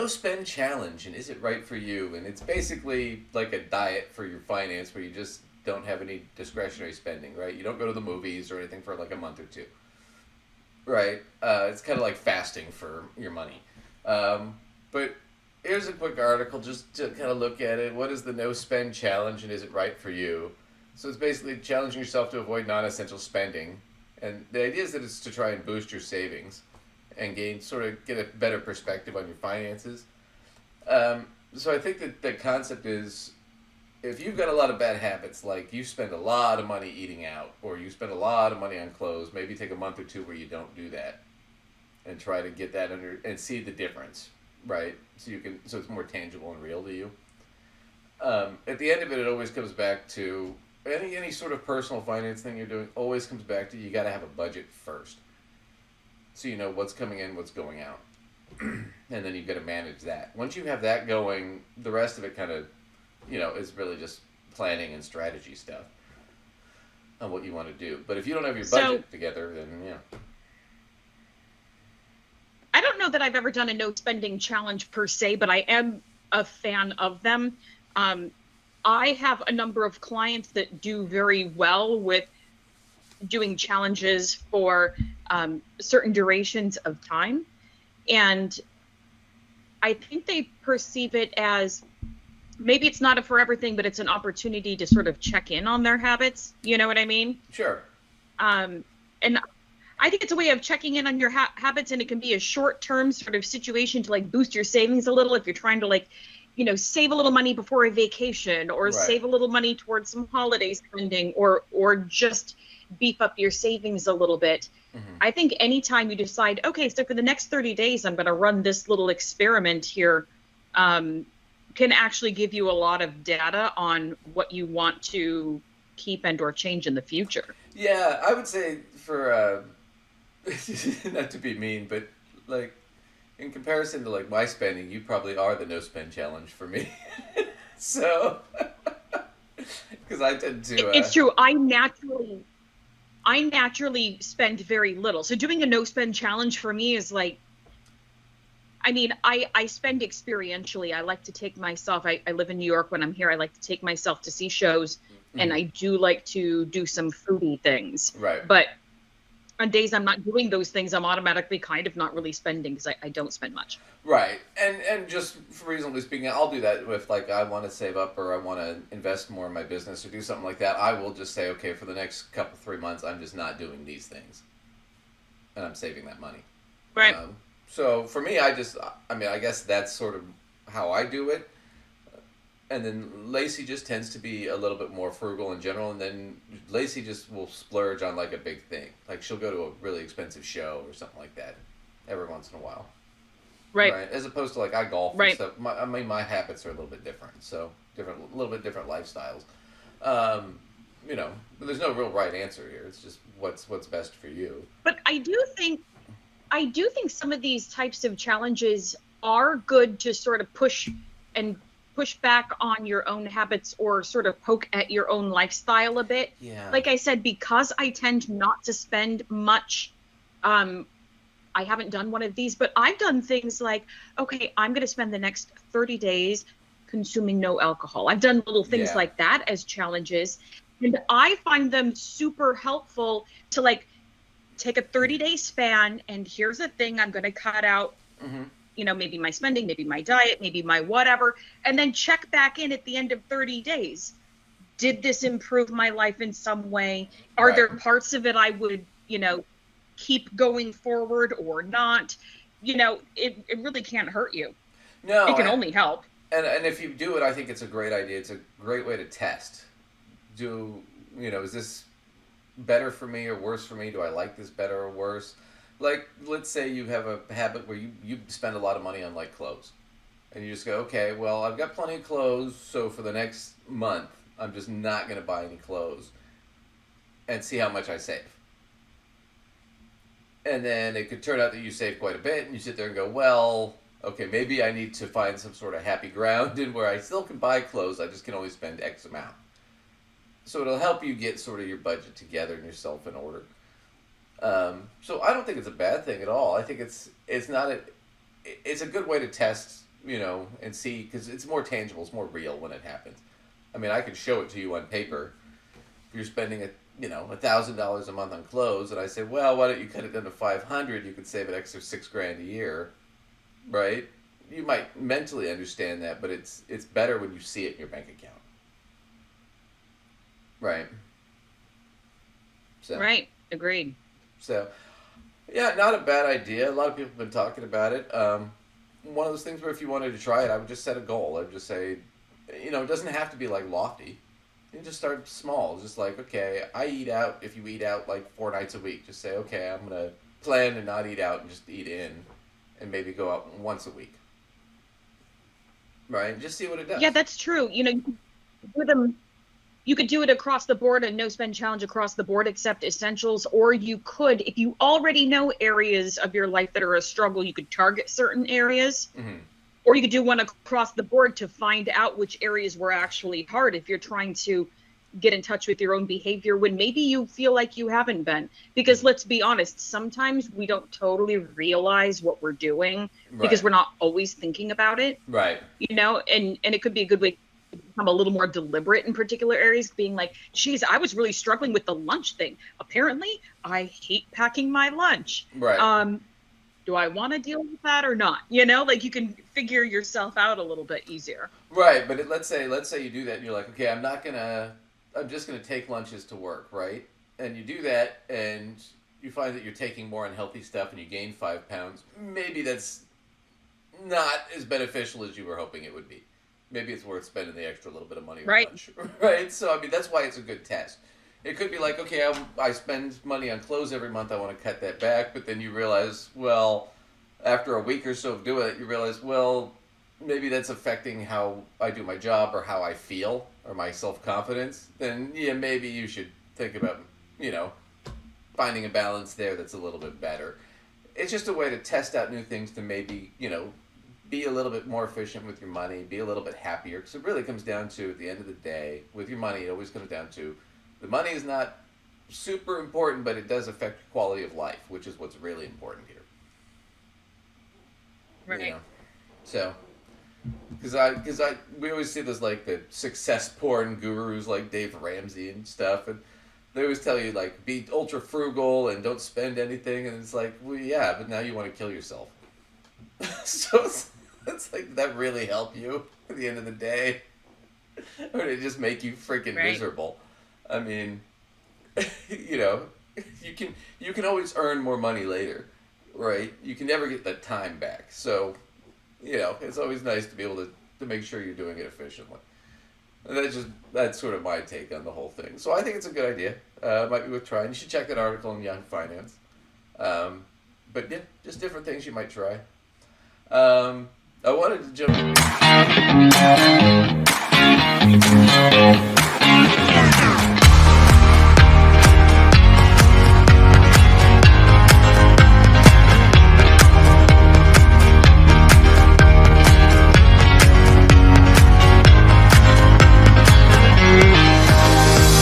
no spend challenge, and is it right for you? And it's basically like a diet for your finance where you just don't have any discretionary spending, right? You don't go to the movies or anything for like a month or two, right? It's kind of like fasting for your money. But here's a quick article just to kind of look at it. What is the no spend challenge, and is it right for you? So it's basically challenging yourself to avoid non-essential spending, and the idea is that it's to try and boost your savings and gain sort of get a better perspective on your finances. So I think that the concept is if you've got a lot of bad habits, like you spend a lot of money eating out or you spend a lot of money on clothes, maybe take a month or two where you don't do that and try to get that under and see the difference, right? So it's more tangible and real to you. At the end of it, it always comes back to any sort of personal finance thing you're doing. Always comes back to you got to have a budget first, so you know what's coming in, what's going out, and then you've got to manage that. Once you have that going, the rest of it kind of, is really just planning and strategy stuff on what you want to do. But if you don't have your So budget together, then yeah. I don't know that I've ever done a no spending challenge per se, but I am a fan of them. Um, I have a number of clients that do very well with doing challenges for certain durations of time. And I think they perceive it as maybe it's not a forever thing, but it's an opportunity to sort of check in on their habits. You know what I mean? Sure. And I think it's a way of checking in on your habits, and it can be a short-term sort of situation to like boost your savings a little if you're trying to like, save a little money before a vacation or Right. save a little money towards some holiday spending or just beef up your savings a little bit. Mm-hmm. I think anytime you decide, okay, so for the next 30 days, I'm going to run this little experiment here, um, can actually give you a lot of data on what you want to keep and or change in the future. Yeah, I would say for not to be mean, but like in comparison to like my spending, you probably are the no spend challenge for me. So, because I tend to, It's true. I naturally spend very little. So doing a no spend challenge for me is like, I mean, I spend experientially. I like to take myself, I live in New York. When I'm here, I like to take myself to see shows, and mhm, I do like to do some foodie things. right, But on days I'm not doing those things, I'm automatically kind of not really spending because I don't spend much. right, and just for reasonably speaking, I'll do that if like I want to save up or I want to invest more in my business or do something like that. I will just say, okay, for the next couple 3 months, I'm just not doing these things, and I'm saving that money. Right. Um, so for me, I mean, I guess that's sort of how I do it. And then Lacey just tends to be a little bit more frugal in general, and then Lacey just will splurge on like a big thing, like she'll go to a really expensive show or something like that every once in a while, Right. right? As opposed to like I golf and Right. stuff. I mean, my habits are a little bit different, so a little bit different lifestyles. Um, but there's no real right answer here. It's just what's best for you. But I do think some of these types of challenges are good to sort of and push back on your own habits or sort of poke at your own lifestyle a bit. Yeah. Like I said, because I tend not to spend much, um, I haven't done one of these, but I've done things like, okay, I'm going to spend the next 30 days consuming no alcohol. I've done little things Yeah. like that as challenges. And I find them super helpful to like take a 30-day span, and here's a thing I'm going to cut out, Mm-hmm. maybe my spending, maybe my diet, maybe my whatever, and then check back in at the end of 30 days. Did this improve my life in some way? Are Right. there parts of it I would, keep going forward or not? It really can't hurt you. It No, can only help. and if you do it, I think it's a great idea. It's a great way to test. Do is this better for me or worse for me? Do I like this better or worse? Like, let's say you have a habit where you spend a lot of money on like clothes, and you just go, okay, well, I've got plenty of clothes, so for the next month, I'm just not going to buy any clothes, and see how much I save. And then it could turn out that you save quite a bit, and you sit there and go, well, okay, maybe I need to find some sort of happy ground in where I still can buy clothes, I just can only spend X amount. So it'll help you get sort of your budget together and yourself in order. So I don't think it's a bad thing at all. I think it's not a it's a good way to test and see, because it's more tangible, it's more real when it happens. I mean, I can show it to you on paper. If you're spending $1,000 a month on clothes, and I say, well, why don't you cut it down to 500? You could save an extra $6,000 a year, right? You might mentally understand that, but it's better when you see it in your bank account, right? So, Right. Agreed. So, yeah, not a bad idea. A lot of people have been talking about it. One of those things where if you wanted to try it, I would just set a goal. I would just say, it doesn't have to be like lofty. You just start small. Just like, okay, I eat out. If you eat out like 4 nights a week, just say, okay, I'm going to plan to not eat out and just eat in and maybe go out once a week. Right? Just see what it does. Yeah, that's true. You could do it across the board, a no spend challenge across the board, except essentials. Or you could, if you already know areas of your life that are a struggle, you could target certain areas. Mm-hmm. Or you could do one across the board to find out which areas were actually hard if you're trying to get in touch with your own behavior when maybe you feel like you haven't been. Because let's be honest, sometimes we don't totally realize what we're doing because we're not always thinking about it. Right. And it could be a good way to become a little more deliberate in particular areas, being like, geez, I was really struggling with the lunch thing. Apparently, I hate packing my lunch. Right. Do I want to deal with that or not? Like you can figure yourself out a little bit easier. Right, but let's say you do that and you're like, okay, I'm just gonna take lunches to work, right? And you do that and you find that you're taking more unhealthy stuff and you gain 5 pounds. Maybe that's not as beneficial as you were hoping it would be. Maybe it's worth spending the extra little bit of money on lunch, right? So I mean, that's why it's a good test. It could be like, okay, I spend money on clothes every month. I want to cut that back. But then you realize, well, after a week or so of doing it, you realize, well, maybe that's affecting how I do my job or how I feel or my self-confidence. Then, yeah, maybe you should think about, finding a balance there that's a little bit better. It's just a way to test out new things to maybe, be a little bit more efficient with your money, be a little bit happier. Because it really comes down to, at the end of the day, with your money, it always comes down to, the money is not super important, but it does affect your quality of life, which is what's really important here. Right. So, we always see this like the success porn gurus like Dave Ramsey and stuff, and they always tell you like be ultra frugal and don't spend anything, and it's like, well, yeah, but now you want to kill yourself. So it's like, did that really help you at the end of the day, or did it just make you freaking miserable? I mean, you can always earn more money later, right? You can never get that time back. So, it's always nice to be able to make sure you're doing it efficiently. And that's sort of my take on the whole thing. So I think it's a good idea. Might be worth trying. You should check that article in Young Finance. But yeah, just different things you might try. I wanted to jump.